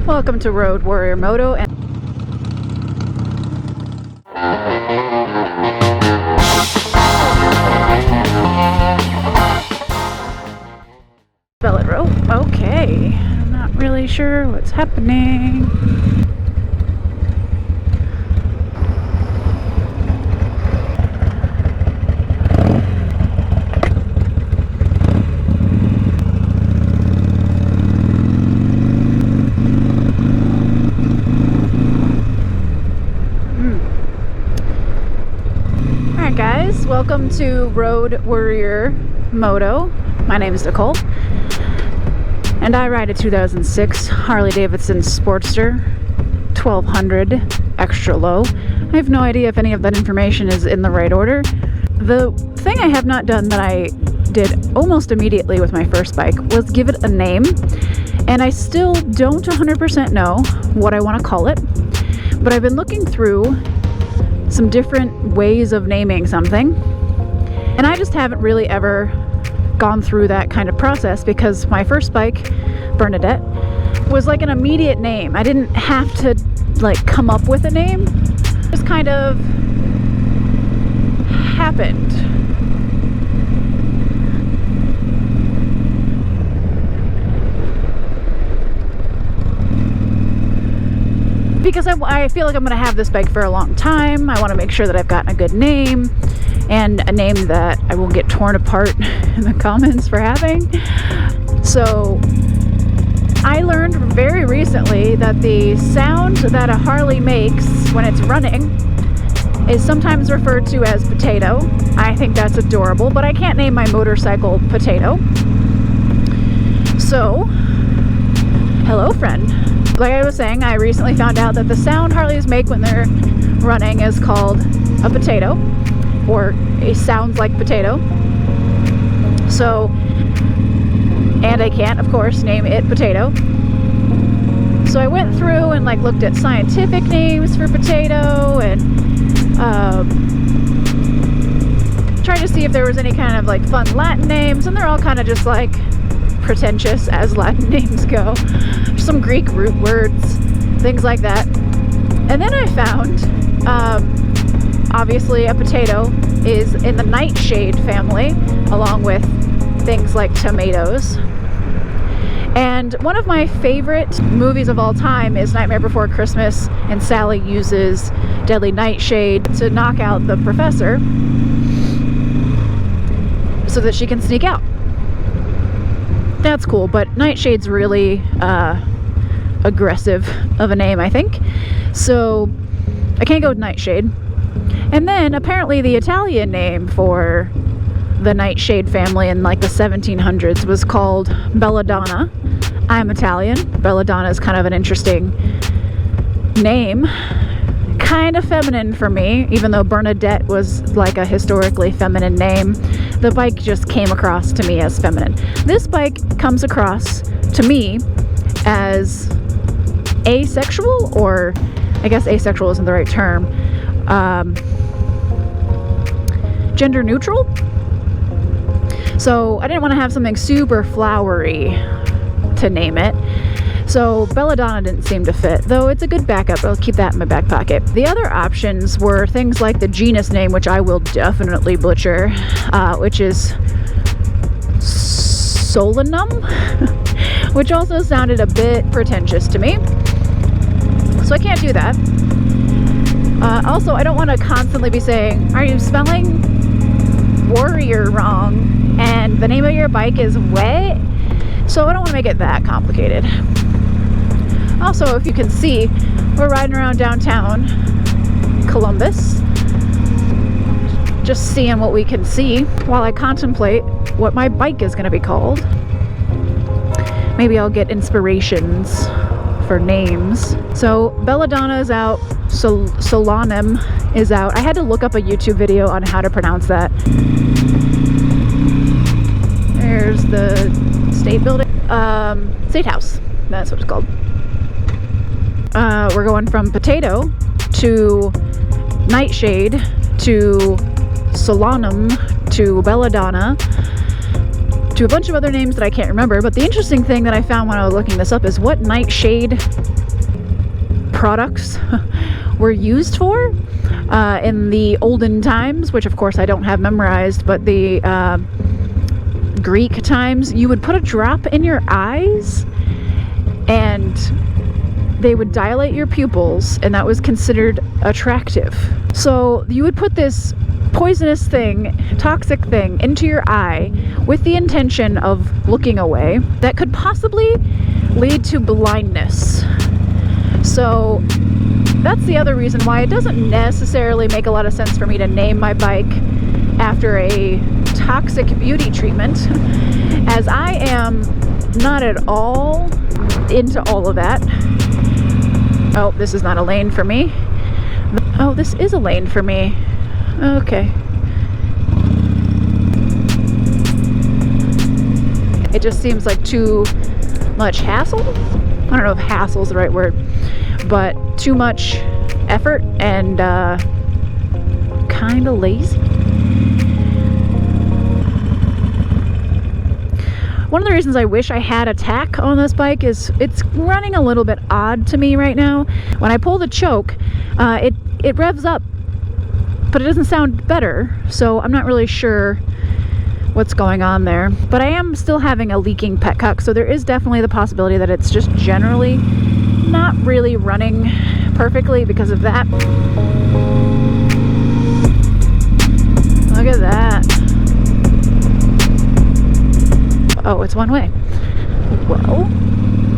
Welcome to Road Warrior Moto and Velvet rope. Okay, I'm not really sure what's happening. Alright guys, welcome to Road Warrior Moto. My name is Nicole, and I ride a 2006 Harley Sportster 1200 extra low. I have no idea if any of that information is in the right order. The thing I have not done that I did almost immediately with my first bike was give it a name, and I still don't 100% know what I want to call it, but I've been looking through some different ways of naming something, and I just haven't really ever gone through that kind of process because my first bike, Bernadette, was like an immediate name. I didn't have to like come up with a name. It just kind of happened. Because I feel like I'm going to have this bike for a long time. I want to make sure that I've gotten a good name, and a name that I won't get torn apart in the comments for having. So I learned very recently that the sound that a Harley makes when it's running is sometimes referred to as potato. I think that's adorable, but I can't name my motorcycle Potato. So, hello friend. Like I was saying, I recently found out that the sound Harleys make when they're running is called a potato, or it sounds like potato. So, and I can't, of course, name it Potato. So I went through and like looked at scientific names for potato and tried to see if there was any kind of like fun Latin names, and they're all kind of just like pretentious as Latin names go. Some Greek root words, things like that. And then I found, obviously a potato is in the nightshade family, along with things like tomatoes. And one of my favorite movies of all time is Nightmare Before Christmas, and Sally uses deadly nightshade to knock out the professor so that she can sneak out. That's cool, but Nightshade's really aggressive of a name, I think. So I can't go with Nightshade. And then apparently the Italian name for the Nightshade family in like the 1700s was called Belladonna. I'm Italian. Belladonna is kind of an interesting name. Kind of feminine for me, even though Bernadette was like a historically feminine name. The bike just came across to me as feminine. This bike comes across to me as asexual, or I guess asexual isn't the right term. Gender neutral. So I didn't want to have something super flowery to name it. So Belladonna didn't seem to fit, though it's a good backup. I'll keep that in my back pocket. The other options were things like the genus name, which I will definitely butcher, which is Solanum, which also sounded a bit pretentious to me. So I can't do that. Also, I don't want to constantly be saying, are you spelling warrior wrong? And the name of your bike is what? So I don't want to make it that complicated. Also, if you can see, we're riding around downtown Columbus, just seeing what we can see while I contemplate what my bike is going to be called. Maybe I'll get inspirations for names. So Belladonna is out, Solanum is out. I had to look up a YouTube video on how to pronounce that. There's the state building, State House, that's what it's called. We're going from Potato to Nightshade to Solanum to Belladonna to a bunch of other names that I can't remember. But the interesting thing that I found when I was looking this up is what nightshade products were used for in the olden times, which of course I don't have memorized, but the Greek times. You would put a drop in your eyes and they would dilate your pupils, and that was considered attractive. So you would put this poisonous thing, toxic thing, into your eye with the intention of looking away that could possibly lead to blindness. So that's the other reason why it doesn't necessarily make a lot of sense for me to name my bike after a toxic beauty treatment, as I am not at all into all of that. Oh, this is not a lane for me. Oh, this is a lane for me. Okay. It just seems like too much hassle. I don't know if hassle is the right word, but too much effort and kind of lazy. One of the reasons I wish I had a tack on this bike is it's running a little bit odd to me right now. When I pull the choke, it revs up, but it doesn't sound better, so I'm not really sure what's going on there. But I am still having a leaking petcock, so there is definitely the possibility that it's just generally not really running perfectly because of that. Look at that. Oh, it's one way. Well,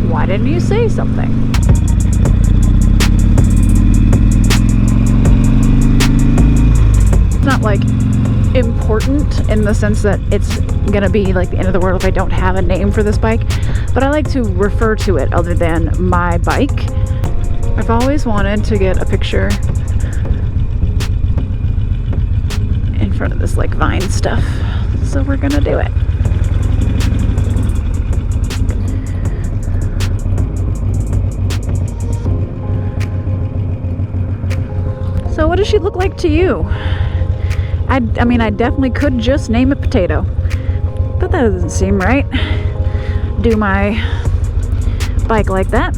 why didn't you say something? It's not like important in the sense that it's gonna be like the end of the world if I don't have a name for this bike, but I like to refer to it other than my bike. I've always wanted to get a picture in front of this like vine stuff, so we're gonna do it. So what does she look like to you? I mean, I definitely could just name it Potato, but that doesn't seem right. Do my bike like that.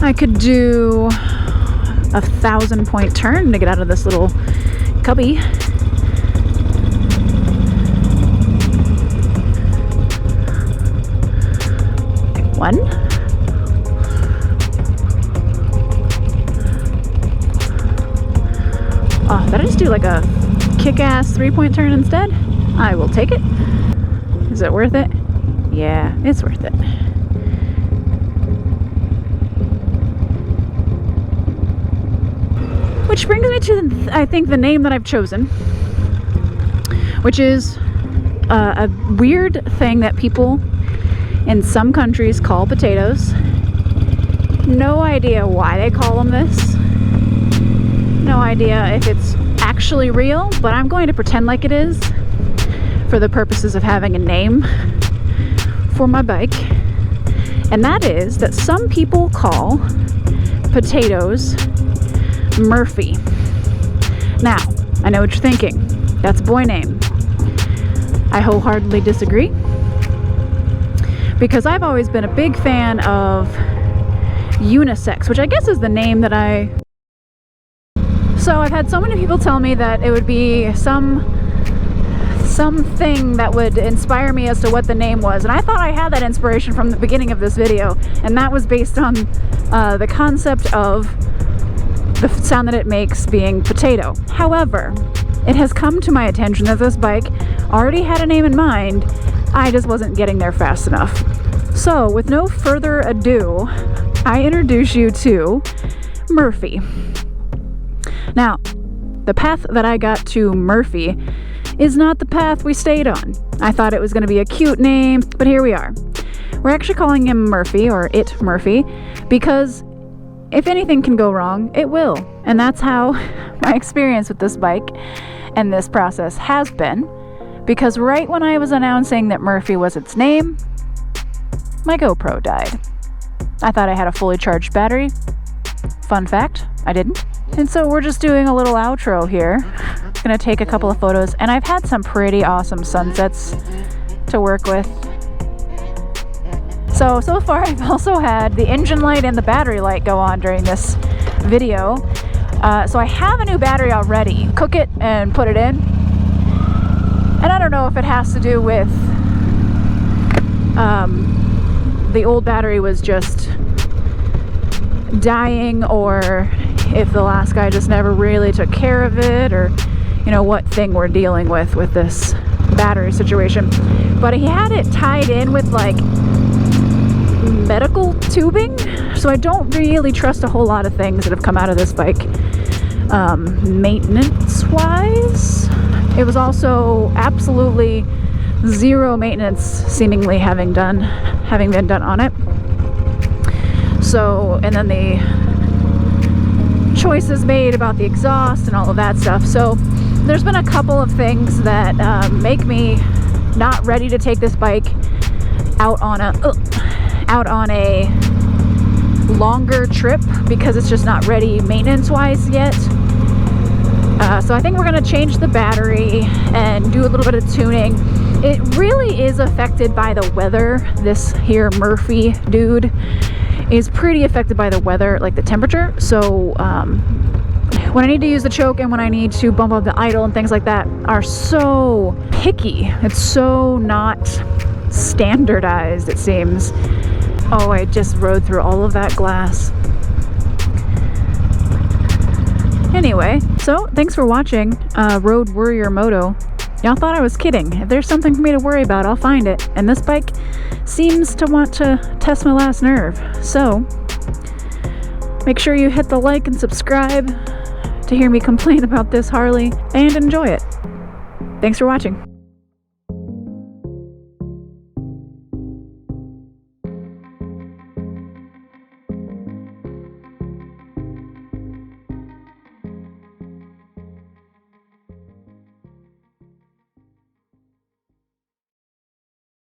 I could do a 1,000-point turn to get out of this little cubby. One. Oh, did I just do like a kick-ass 3-point turn instead? I will take it. Is it worth it? Yeah, it's worth it. Which brings me to, I think, the name that I've chosen, which is a weird thing that people in some countries call potatoes. No idea why they call them this. No idea if it's actually real, but I'm going to pretend like it is for the purposes of having a name for my bike. And that is that some people call potatoes Murphy. Now, I know what you're thinking. That's a boy name. I wholeheartedly disagree, because I've always been a big fan of unisex, which I guess is the name that I... So I've had so many people tell me that it would be something that would inspire me as to what the name was, and I thought I had that inspiration from the beginning of this video, and that was based on the concept of the sound that it makes being potato. However, it has come to my attention that this bike already had a name in mind. I just wasn't getting there fast enough. So with no further ado, I introduce you to Murphy. Now, the path that I got to Murphy is not the path we stayed on. I thought it was going to be a cute name, but here we are. We're actually calling him Murphy, or it Murphy, because if anything can go wrong, it will. And that's how my experience with this bike and this process has been, because right when I was announcing that Murphy was its name, my GoPro died. I thought I had a fully charged battery. Fun fact, I didn't. And so we're just doing a little outro here. Gonna take a couple of photos, and I've had some pretty awesome sunsets to work with. So far I've also had the engine light and the battery light go on during this video. So I have a new battery already. Cook it and put it in. And I don't know if it has to do with the old battery was just dying, or if the last guy just never really took care of it, or you know what thing we're dealing with this battery situation. But he had it tied in with like medical tubing, so I don't really trust a whole lot of things that have come out of this bike maintenance wise. It was also absolutely zero maintenance seemingly having been done on it. So, and then the choices made about the exhaust and all of that stuff. So there's been a couple of things that make me not ready to take this bike out on a longer trip, because it's just not ready maintenance wise yet. So I think we're going to change the battery and do a little bit of tuning. It really is affected by the weather. This here Murphy dude is pretty affected by the weather, like the temperature. So when I need to use the choke and when I need to bump up the idle and things like that are so picky. It's so not standardized, it seems. Oh, I just rode through all of that glass. Anyway, so thanks for watching Road Warrior Moto. Y'all thought I was kidding. If there's something for me to worry about, I'll find it. And this bike seems to want to test my last nerve. So make sure you hit the like and subscribe to hear me complain about this Harley and enjoy it. Thanks for watching.